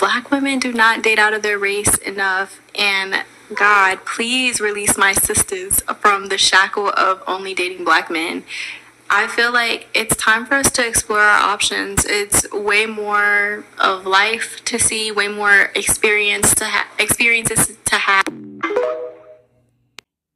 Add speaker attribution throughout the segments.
Speaker 1: Black women do not date out of their race enough, and God, please release my sisters from the shackle of only dating Black men. I feel like it's time for us to explore our options. It's way more of life to see, way more experiences to have.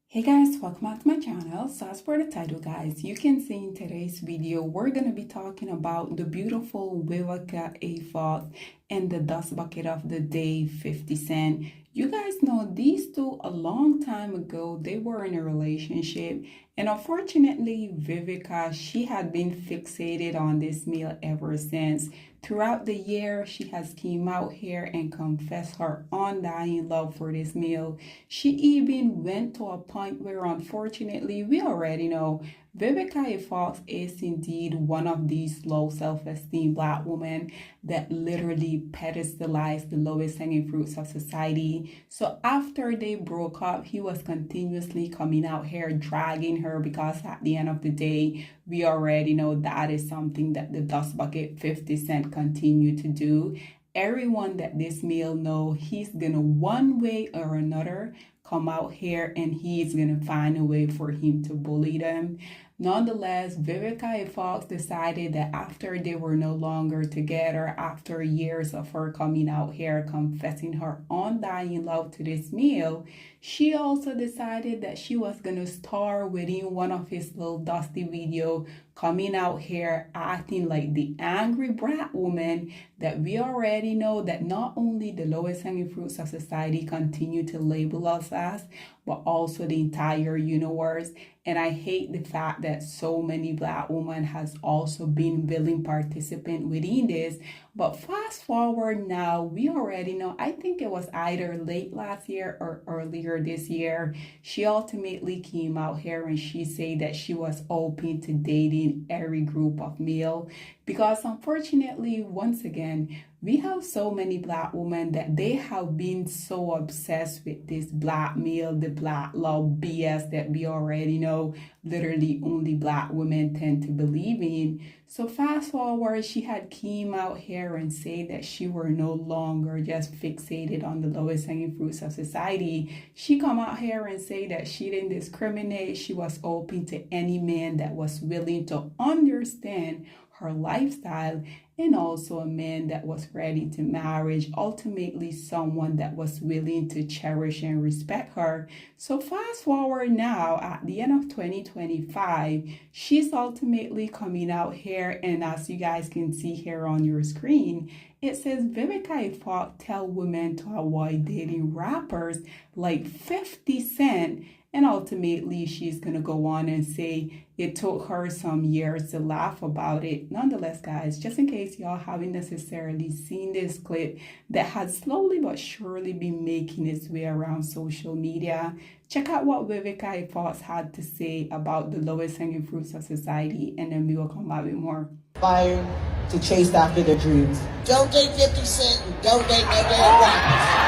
Speaker 2: Hey guys, welcome back to my channel. So as for the title, guys, you can see in today's video we're going to be talking about the beautiful Vivica Fox and the dust bucket of the day, 50 Cent. You guys know these two a long time ago, they were in a relationship, and unfortunately Vivica, she had been fixated on this meal ever since. Throughout the year, she has came out here and confessed her undying love for this meal. She even went to a point where, unfortunately, we already know Vivica Fox is indeed one of these low self-esteem Black women that literally pedestalized the lowest hanging fruits of society. So after they broke up, he was continuously coming out here dragging her, because at the end of the day, we already know that is something that the dust bucket 50 Cent continue to do. Everyone that this male know, he's gonna one way or another come out here and he's gonna find a way for him to bully them. Nonetheless, Vivica Fox decided that after they were no longer together, after years of her coming out here confessing her undying love to this male, she also decided that she was gonna star within one of his little dusty video, coming out here acting like the angry brat woman that we already know that not only the lowest hanging fruits of society continue to label us as, but also the entire universe. And I hate the fact that so many Black women has also been willing participant within this. But fast forward now, we already know, I think it was either late last year or earlier this year, she ultimately came out here and she said that she was open to dating every group of male. Because unfortunately, once again, we have so many Black women that they have been so obsessed with this Black male, the Black love BS that we already know literally only Black women tend to believe in. So fast forward, she had came out here and said that she were no longer just fixated on the lowest hanging fruits of society. She come out here and say that she didn't discriminate. She was open to any man that was willing to understand her lifestyle, and also a man that was ready to marriage, ultimately someone that was willing to cherish and respect her. So fast forward now at the end of 2025, she's ultimately coming out here, and as you guys can see here on your screen, it says Vivica Fox tell women to avoid dating rappers like 50 Cent. And ultimately, she's going to go on and say it took her some years to laugh about it. Nonetheless, guys, just in case y'all haven't necessarily seen this clip that has slowly but surely been making its way around social media, check out what Vivica Fox had to say about the lowest hanging fruits of society, and then we will come back with more.
Speaker 3: Fire to chase after their dreams. Don't date 50 Cent and don't date no damn rappers.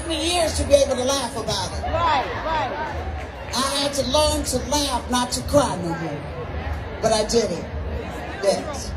Speaker 3: Years to be able to laugh about it. Right. I had to learn to laugh, not to cry no more. But I did it. Yes.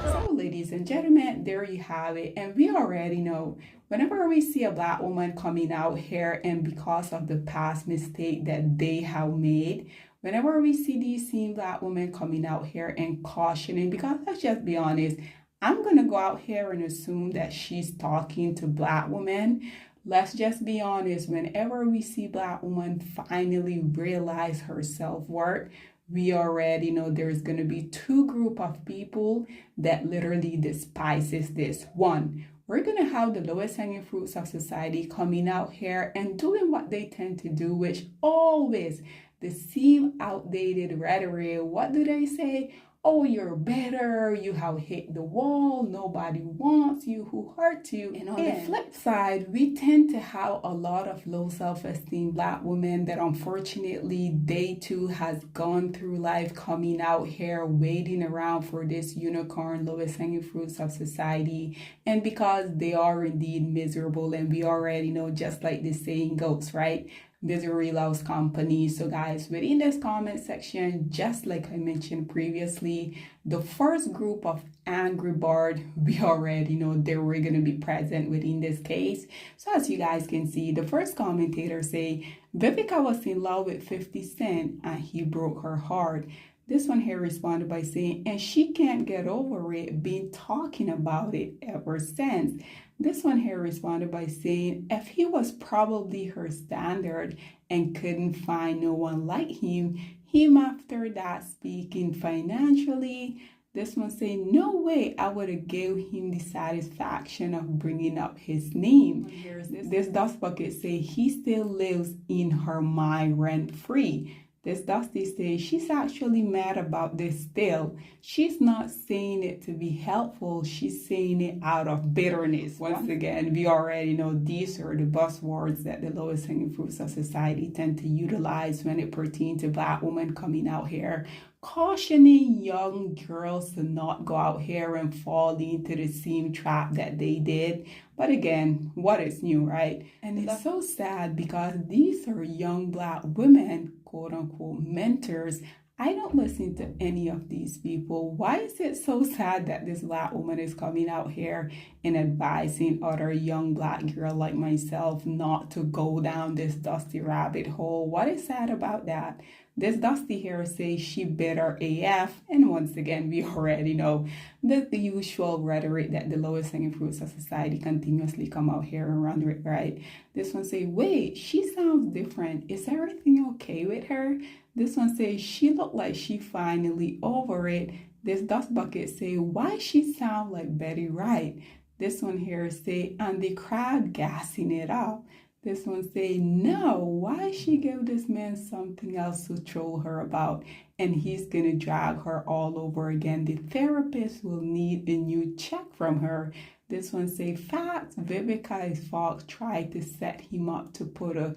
Speaker 2: So, ladies and gentlemen, there you have it. And we already know, whenever we see a Black woman coming out here and because of the past mistake that they have made, whenever we see these same Black women coming out here and cautioning, because let's just be honest, I'm going to go out here and assume that she's talking to Black women. Let's just be honest, whenever we see Black woman finally realize her self-worth, we already know there's going to be two group of people that literally despises this. One, we're going to have the lowest hanging fruits of society coming out here and doing what they tend to do, which always the same outdated rhetoric. What do they say? oh, you're better, you have hit the wall, nobody wants you, who hurt you. And on the flip side, we tend to have a lot of low self-esteem Black women that unfortunately they too has gone through life coming out here waiting around for this unicorn, lowest hanging fruits of society. And because they are indeed miserable, and we already know, just like the saying goes, right? Misery loves company. So guys, within this comment section, just like I mentioned previously, the first group of angry bird, we already know they were going to be present within this case. So as you guys can see, the first commentator say Vivica was in love with 50 Cent and he broke her heart. This one here responded by saying, and she can't get over it, been talking about it ever since. This one here responded by saying, if he was probably her standard and couldn't find no one like him after that speaking financially. This one saying, no way I would have gave him the satisfaction of bringing up his name. Here's this dust bucket say, he still lives in her mind rent free. This Dusty says she's actually mad about this still. She's not saying it to be helpful. She's saying it out of bitterness. Once again, we already know these are the buzzwords that the lowest hanging fruits of society tend to utilize when it pertains to Black women coming out here, cautioning young girls to not go out here and fall into the same trap that they did. But again, what is new, right? And it's so sad because these are young Black women, quote unquote, mentors. I don't listen to any of these people. Why is it so sad that this Black woman is coming out here and advising other young Black girl like myself not to go down this dusty rabbit hole? What is sad about that? This Dusty here says she bitter AF, and once again, we already know that the usual rhetoric that the lowest hanging fruits of society continuously come out here and run with, right? This one say, wait, she sounds different. Is everything okay with her? This one says, she looked like she finally over it. This dust bucket say, why she sound like Betty Wright? This one here say, and the crowd gassing it up. This one say, no, why she give this man something else to troll her about? And he's gonna drag her all over again. The therapist will need a new check from her. This one say, facts, Vivica Fox tried to set him up to put a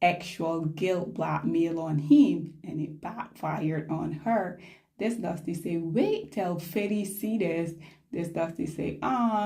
Speaker 2: actual guilt blackmail on him, and it backfired on her. This Dusty say, wait till Fetty see this. This Dusty say,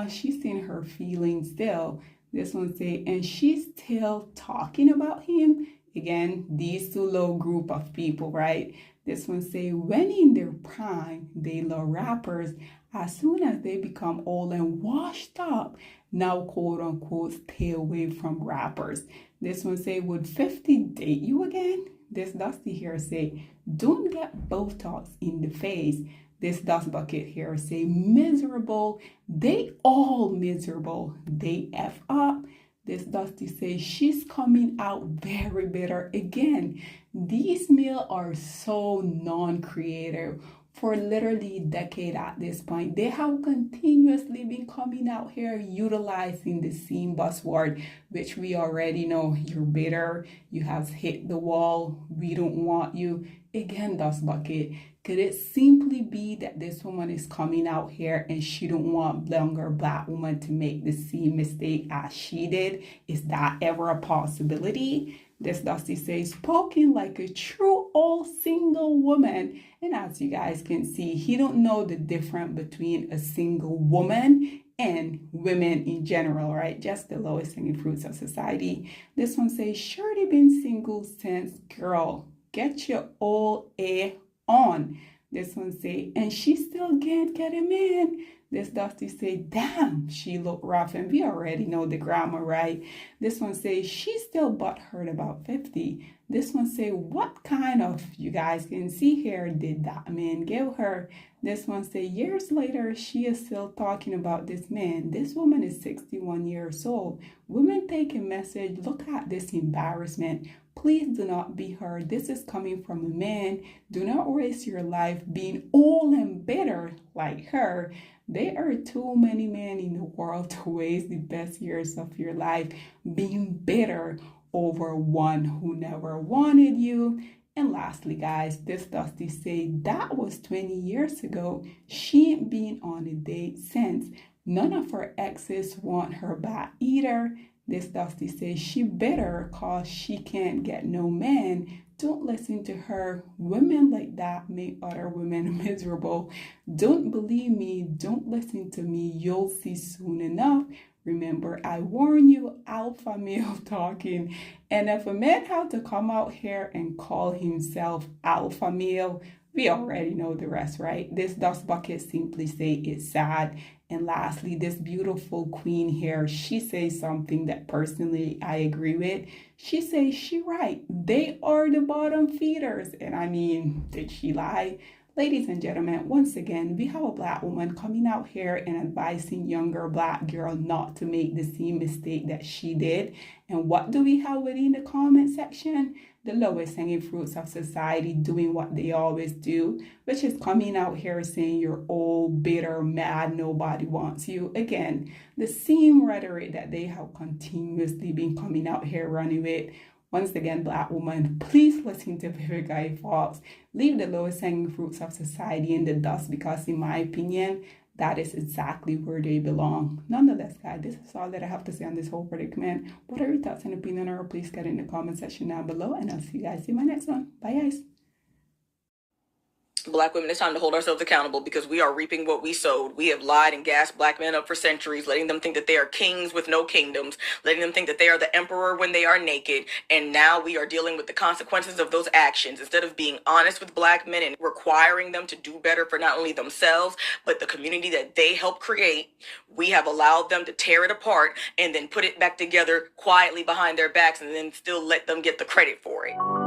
Speaker 2: she's in her feelings still. This one say, and she's still talking about him. Again, these two low group of people, right? This one say, when in their prime, they love rappers. As soon as they become old and washed up, now quote unquote stay away from rappers. This one say, would 50 date you again? This Dusty here say, don't get Botox in the face. This dust bucket here say, miserable. They all miserable. They F up. This Dusty says, she's coming out very bitter again. These males are so non-creative. For literally a decade at this point, they have continuously been coming out here utilizing the same buzzword, which we already know. You're bitter, you have hit the wall, we don't want you. Again, dust bucket, could it simply be that this woman is coming out here and she don't want younger Black woman to make the same mistake as she did? Is that ever a possibility? This Dusty says, spoken like a true old single woman. And as you guys can see, he don't know the difference between a single woman and women in general, right? Just the lowest hanging fruits of society. This one says, sure they been single since, girl, get your old A on. This one say, and she still can't get a man. This Dusty say, damn, she look rough. And we already know the grammar, right? This one say, she's still butthurt about 50. This one say, what kind of, you guys can see here, did that man give her? This one say, years later, she is still talking about this man. This woman is 61 years old. Women take a message. Look at this embarrassment. Please do not be her. This is coming from a man. Do not waste your life being old and bitter like her. There are too many men in the world to waste the best years of your life being bitter over one who never wanted you. And lastly, guys, this Dusty say that was 20 years ago. She ain't been on a date since. None of her exes want her back either. This Dusty says she bitter cause she can't get no man. Don't listen to her. Women like that make other women miserable. Don't believe me. Don't listen to me. You'll see soon enough. Remember, I warn you, alpha male talking. And if a man had to come out here and call himself alpha male, we already know the rest, right? This dust bucket simply say it's sad. And lastly, this beautiful queen here, she says something that personally I agree with. She says she right. They are the bottom feeders. And I mean, did she lie? Ladies and gentlemen, once again, we have a black woman coming out here and advising younger black girl not to make the same mistake that she did. And what do we have within the comment section? The lowest hanging fruits of society doing what they always do, which is coming out here saying you're old, bitter, mad, nobody wants you. Again, the same rhetoric that they have continuously been coming out here running with. Once again, black woman, please listen to Vivica Fox. Leave the lowest hanging fruits of society in the dust because in my opinion, that is exactly where they belong. Nonetheless, guys, this is all that I have to say on this whole predicament. What are your thoughts and opinion are? Please get in the comment section down below and I'll see you guys in my next one. Bye, guys.
Speaker 4: Black women, it's time to hold ourselves accountable because we are reaping what we sowed. We have lied and gassed black men up for centuries, letting them think that they are kings with no kingdoms, letting them think that they are the emperor when they are naked. And now we are dealing with the consequences of those actions. Instead of being honest with black men and requiring them to do better for not only themselves, but the community that they helped create, we have allowed them to tear it apart and then put it back together quietly behind their backs and then still let them get the credit for it.